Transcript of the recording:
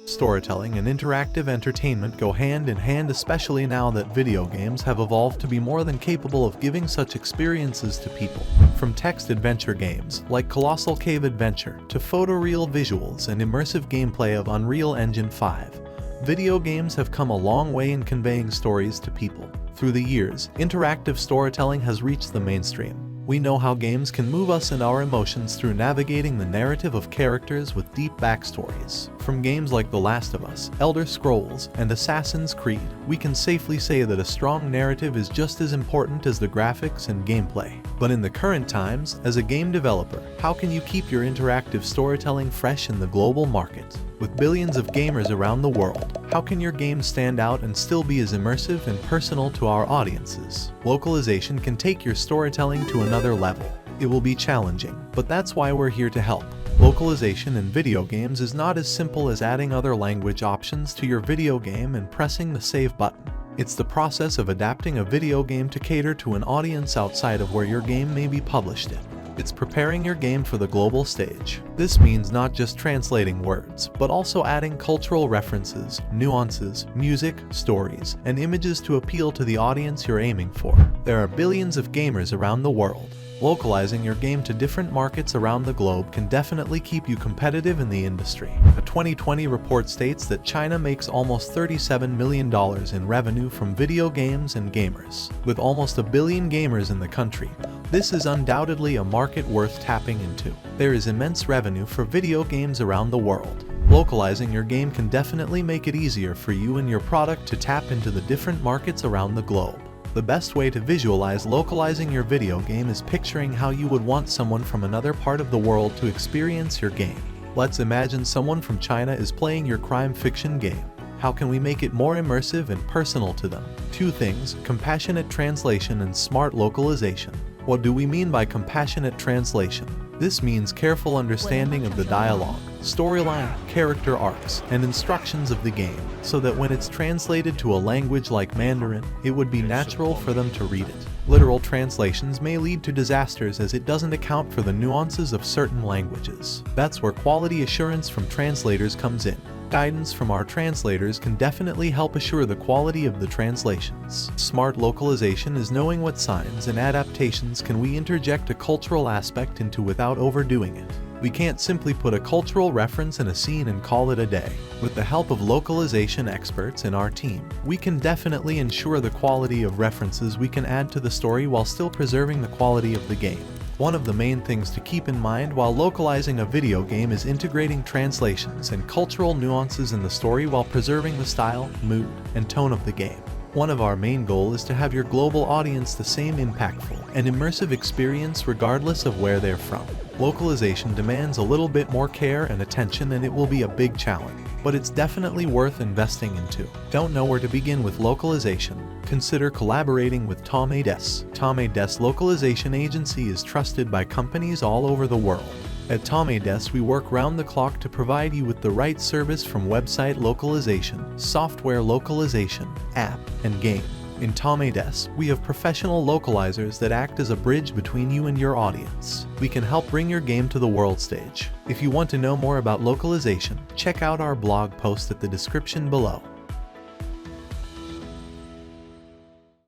Storytelling and interactive entertainment go hand in hand, especially now that video games have evolved to be more than capable of giving such experiences to people. From text adventure games like Colossal Cave Adventure to photoreal visuals and immersive gameplay of Unreal Engine 5, video games have come a long way in conveying stories to people. Through the years, interactive storytelling has reached the mainstream. We know how games can move us and our emotions through navigating the narrative of characters with deep backstories. From games like The Last of Us, Elder Scrolls, and Assassin's Creed, we can safely say that a strong narrative is just as important as the graphics and gameplay. But in the current times, as a game developer, how can you keep your interactive storytelling fresh in the global market? With billions of gamers around the world, how can your game stand out and still be as immersive and personal to our audiences? Localization can take your storytelling to another level. It will be challenging, but that's why we're here to help. Localization in video games is not as simple as adding other language options to your video game and pressing the save button. It's the process of adapting a video game to cater to an audience outside of where your game may be published in. It's preparing your game for the global stage. This means not just translating words, but also adding cultural references, nuances, music, stories, and images to appeal to the audience you're aiming for. There are billions of gamers around the world. Localizing your game to different markets around the globe can definitely keep you competitive in the industry. A 2020 report states that China makes almost $37 million in revenue from video games and gamers. With almost 1 billion gamers in the country, this is undoubtedly a market worth tapping into. There is immense revenue for video games around the world. Localizing your game can definitely make it easier for you and your product to tap into the different markets around the globe. The best way to visualize localizing your video game is picturing how you would want someone from another part of the world to experience your game. Let's imagine someone from China is playing your crime fiction game. How can we make it more immersive and personal to them? 2 things: compassionate translation and smart localization. What do we mean by compassionate translation? This means careful understanding of the dialogue, storyline, character arcs, and instructions of the game, so that when it's translated to a language like Mandarin, it would be natural for them to read it. Literal translations may lead to disasters as it doesn't account for the nuances of certain languages. That's where quality assurance from translators comes in. Guidance from our translators can definitely help assure the quality of the translations. Smart localization is knowing what signs and adaptations can we interject a cultural aspect into without overdoing it. We can't simply put a cultural reference in a scene and call it a day. With the help of localization experts in our team, we can definitely ensure the quality of references we can add to the story while still preserving the quality of the game. One of the main things to keep in mind while localizing a video game is integrating translations and cultural nuances in the story while preserving the style, mood, and tone of the game. One of our main goals is to have your global audience the same impactful and immersive experience regardless of where they're from. Localization demands a little bit more care and attention, and it will be a big challenge, but it's definitely worth investing into. Don't know where to begin with localization? Consider collaborating with Tome Des. Tome Des Localization Agency is trusted by companies all over the world. At Tome Des, we work round the clock to provide you with the right service from website localization, software localization, app, and game. In Tome Des, we have professional localizers that act as a bridge between you and your audience. We can help bring your game to the world stage. If you want to know more about localization, check out our blog post at the description below.